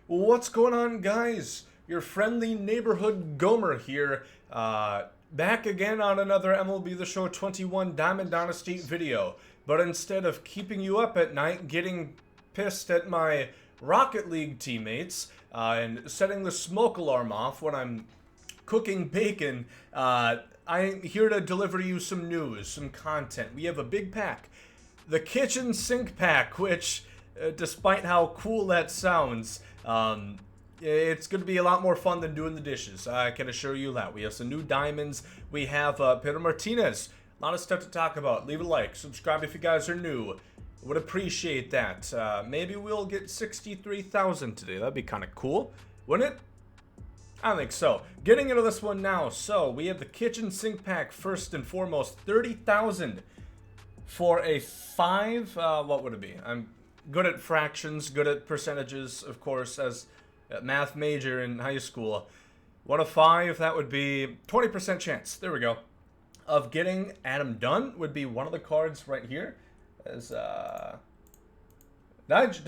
What's going on, guys? Your friendly neighborhood Gomer here, back again on another MLB The Show 21 Diamond Dynasty video. But instead of keeping you up at night, getting pissed at my Rocket League teammates, and setting the smoke alarm off when I'm cooking bacon, I'm here to deliver you some news, some content. We have a big pack. The kitchen sink pack, which, despite how cool that sounds, it's going to be a lot more fun than doing the dishes. I can assure you that. We have some new diamonds. We have Pedro Martinez. A lot of stuff to talk about. Leave a like. Subscribe if you guys are new. Would appreciate that. Maybe we'll get 63,000 today. That'd be kind of cool, wouldn't it? I don't think so. Getting into this one now. So we have the kitchen sink pack first and foremost. 30,000 for a 5. What would it be? I'm good at fractions, good at percentages, of course, as a math major in high school. 1 of 5, that would be 20% chance. There we go. Of getting Adam Dunn would be one of the cards right here. As did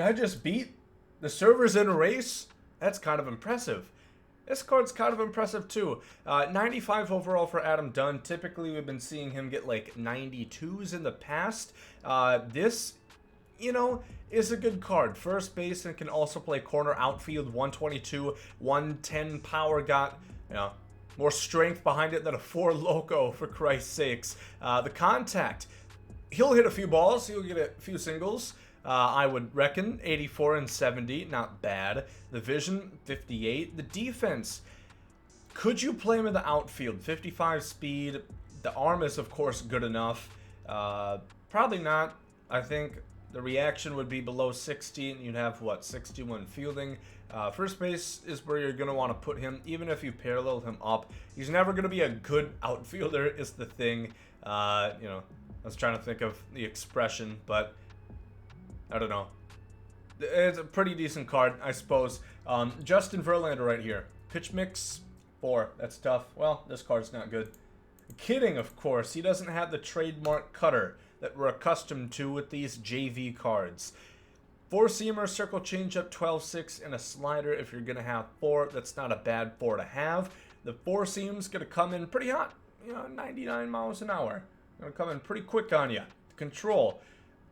I just beat the servers in a race? That's kind of impressive. This card's kind of impressive too. 95 overall for Adam Dunn. Typically, we've been seeing him get like 92s in the past. This, is a good card. First base and can also play corner outfield. 122, 110 power. Got, more strength behind it than a 4 Loco, for Christ's sakes. The contact. He'll hit a few balls. He'll get a few singles. I would reckon 84 and 70, not bad. The vision, 58. The defense, could you play him in the outfield? 55 speed. The arm is, of course, good enough. Probably not. I think the reaction would be below 60, and you'd have, 61 fielding. First base is where you're going to want to put him, even if you parallel him up. He's never going to be a good outfielder, is the thing. I was trying to think of the expression, but I don't know. It's a pretty decent card, I suppose. Justin Verlander right here. Pitch mix, 4. That's tough. Well, this card's not good. Kidding, of course. He doesn't have the trademark cutter that we're accustomed to with these JV cards. 4-seamer, circle changeup, 12-6, and a slider. If you're going to have 4, that's not a bad 4 to have. The 4-seam's going to come in pretty hot. 99 miles an hour. Going to come in pretty quick on you. Control.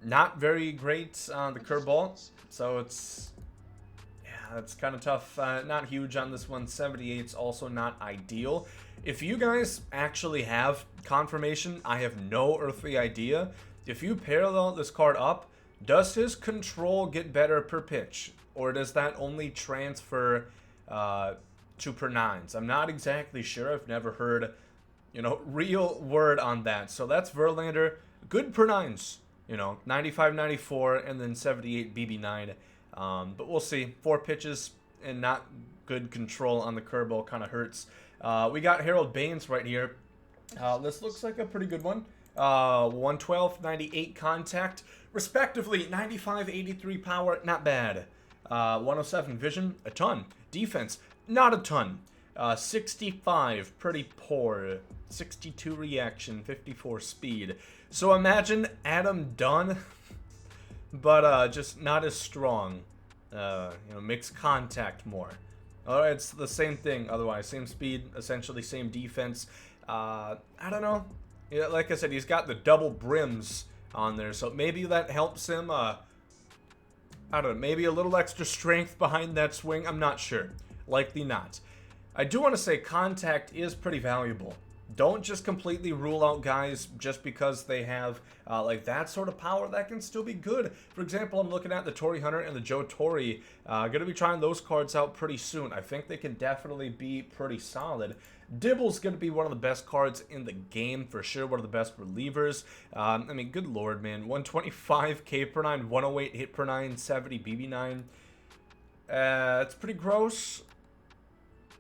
Not very great on the curveball, so it's kind of tough. Not huge on this one. 78's also not ideal. If you guys actually have confirmation, I have no earthly idea. If you parallel this card up, does his control get better per pitch, or does that only transfer to per 9s? I'm not exactly sure. I've never heard, real word on that. So that's Verlander. Good per 9s. 95, 94, and then 78 BB9. But we'll see. 4 pitches and not good control on the curveball kind of hurts. We got Harold Baines right here. This looks like a pretty good one. 112, 98 contact, respectively. 95, 83 power, not bad. 107 vision, a ton. Defense, not a ton. 65, pretty poor. 62 reaction, 54 speed. So imagine Adam Dunn, but just not as strong. Makes contact more. It's the same thing otherwise. Same speed, essentially same defense. I don't know. Like I said, he's got the double brims on there, so maybe that helps him. I don't know, maybe a little extra strength behind that swing. I'm not sure. Likely not. I do want to say contact is pretty valuable. Don't just completely rule out guys just because they have that sort of power. That can still be good. For example, I'm looking at the Torrey Hunter and the Joe Torre. Going to be trying those cards out pretty soon. I think they can definitely be pretty solid. Dibble's going to be one of the best cards in the game for sure. One of the best relievers. Good lord, man. 125 K per 9, 108 hit per 9, 70 BB9. It's pretty gross.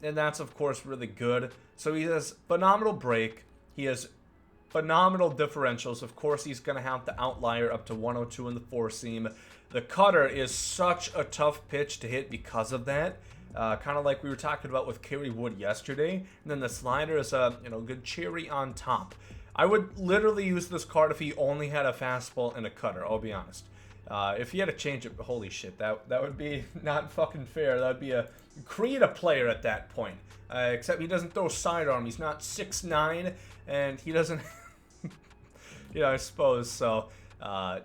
And that's, of course, really good. So he has phenomenal break. He has phenomenal differentials. Of course, he's going to have the outlier up to 102 in the 4-seam. The cutter is such a tough pitch to hit because of that. Kind of like we were talking about with Kerry Wood yesterday. And then the slider is a good cherry on top. I would literally use this card if he only had a fastball and a cutter, I'll be honest. If he had a changeup, holy shit, that would be not fucking fair. That would be a create a player at that point. Except he doesn't throw sidearm. He's not 6'9", and he doesn't. I suppose so.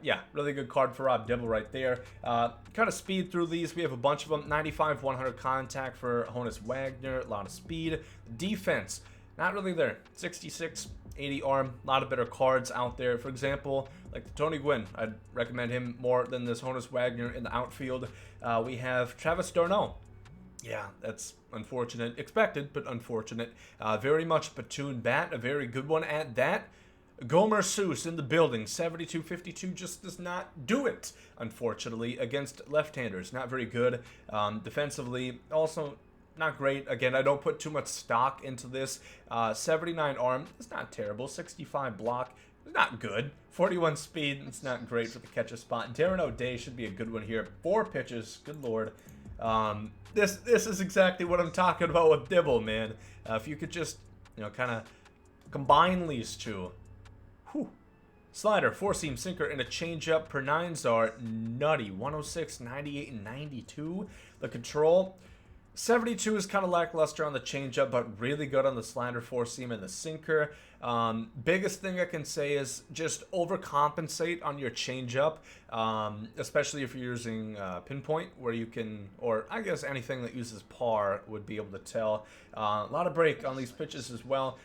Yeah, really good card for Rob Dibble right there. Kind of speed through these. We have a bunch of them. 95, 100 contact for Honus Wagner. A lot of speed. Defense, not really there. 66, 80 arm. A lot of better cards out there. For example, like the Tony Gwynn. I'd recommend him more than this Honus Wagner in the outfield. We have Travis Darno. Yeah, that's unfortunate. Expected, but unfortunate. Very much platoon bat. A very good one at that. Gomer Seuss in the building, 72-52, just does not do it, unfortunately, against left-handers. Not very good. Defensively, also not great. Again, I don't put too much stock into this. 79 arm, it's not terrible. 65 block, it's not good. 41 speed, it's not great for the catcher spot. Darren O'Day should be a good one here. 4 pitches, good lord. This is exactly what I'm talking about with Dibble, man. If you could just, kind of combine these two. Whew. Slider, 4-seam sinker, and a changeup. Per 9s are nutty. 106, 98, and 92. The control, 72 is kind of lackluster on the changeup, but really good on the slider, 4-seam, and the sinker. Biggest thing I can say is just overcompensate on your changeup, especially if you're using pinpoint, where you can, or I guess anything that uses par would be able to tell. A lot of break on these pitches as well.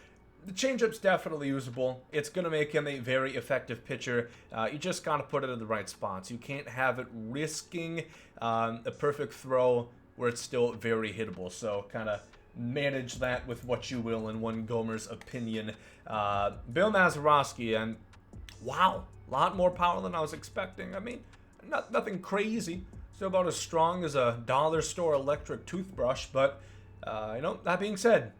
The changeup's definitely usable. It's going to make him a very effective pitcher. You just got to put it in the right spots. You can't have it risking a perfect throw where it's still very hittable. So kind of manage that with what you will, in one Gomer's opinion. Bill Mazeroski, and wow, a lot more power than I was expecting. I mean, nothing crazy. Still about as strong as a dollar store electric toothbrush, but that being said,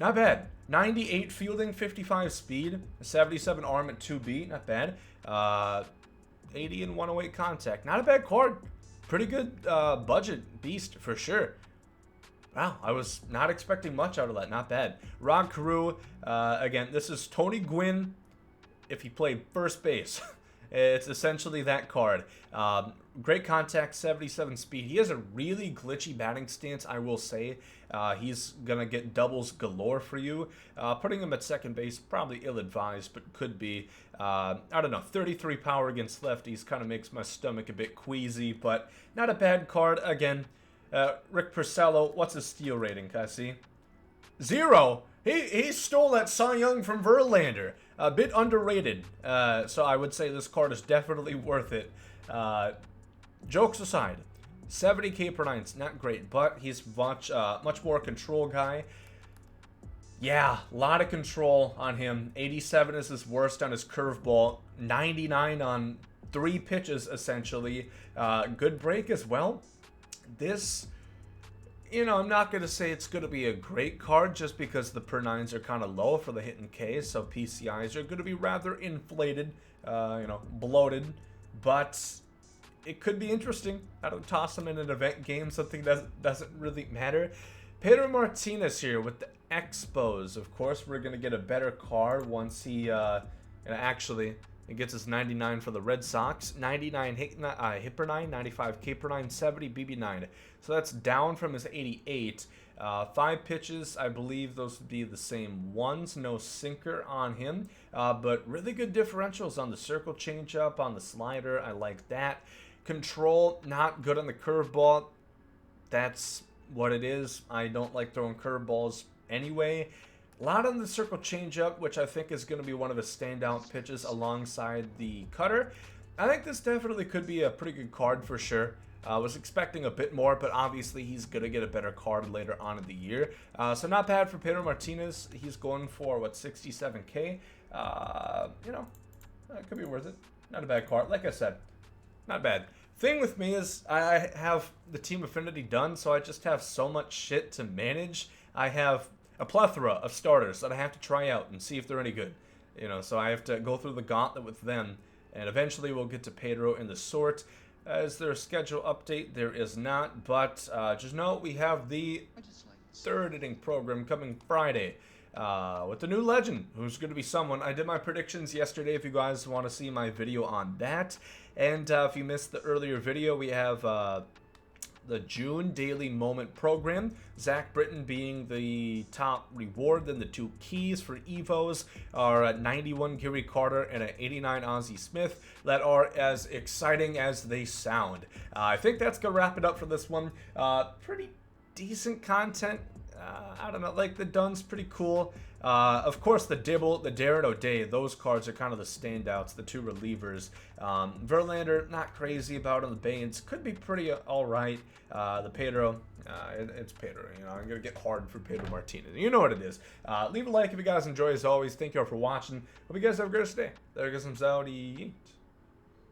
not bad. 98 fielding, 55 speed, 77 arm at 2B, not bad. 80 and 108 contact, not a bad card. Pretty good budget beast for sure. Wow, I was not expecting much out of that, not bad. Rod Carew, again, this is Tony Gwynn if he played first base. It's essentially that card. Great contact, 77 speed. He has a really glitchy batting stance, I will say. He's going to get doubles galore for you. Putting him at second base, probably ill-advised, but could be. I don't know, 33 power against lefties kind of makes my stomach a bit queasy, but not a bad card. Again, Rick Porcello, what's his steal rating? Can I see? 0. He stole that Cy Young from Verlander. A bit underrated. So I would say this card is definitely worth it. Jokes aside, 70k per 9's not great, but he's much more control guy. Yeah, a lot of control on him. 87 is his worst on his curveball. 99 on 3 pitches, essentially. Good break as well. This, I'm not going to say it's going to be a great card just because the per 9s are kind of low for the hit and K, so PCIs are going to be rather inflated, bloated, but it could be interesting. I don't toss them in an event game, something that doesn't really matter. Pedro Martinez here with the Expos. Of course, we're going to get a better card once he actually it gets us 99 for the Red Sox, 99 hit per 9, 95 K per 9, 70 BB 9. So that's down from his 88. 5 pitches, I believe those would be the same ones. No sinker on him, but really good differentials on the circle changeup, on the slider. I like that. Control, not good on the curveball. That's what it is. I don't like throwing curveballs anyway. A lot on the circle changeup, which I think is going to be one of his standout pitches alongside the cutter. I think this definitely could be a pretty good card for sure. I was expecting a bit more, but obviously he's going to get a better card later on in the year. So not bad for Pedro Martinez. He's going for, 67k? It could be worth it. Not a bad card. Like I said, not bad. Thing with me is I have the team affinity done, so I just have so much shit to manage. I have a plethora of starters that I have to try out and see if they're any good. So I have to go through the gauntlet with them, and eventually we'll get to Pedro in the sort. Is there a schedule update? There is not, but just know we have the third inning program coming Friday. with the new legend, who's going to be someone. I did my predictions yesterday if you guys want to see my video on that. And if you missed the earlier video, we have the June Daily Moment program. Zach Britton being the top reward. Then the two keys for Evos are a 91 Gary Carter and an 89 Ozzie Smith that are as exciting as they sound. I think that's going to wrap it up for this one. Pretty decent content. I don't know, like the Dunn's pretty cool. Of course, the Dibble, the Darno Day, those cards are kind of the standouts, the two relievers. Verlander, not crazy about him. The Baines could be pretty all right. The Pedro, it's Pedro. You know, I'm going to get hard for Pedro Martinez. You know what it is. Leave a like if you guys enjoy, as always. Thank you all for watching. Hope you guys have a great day. There goes some Saudi.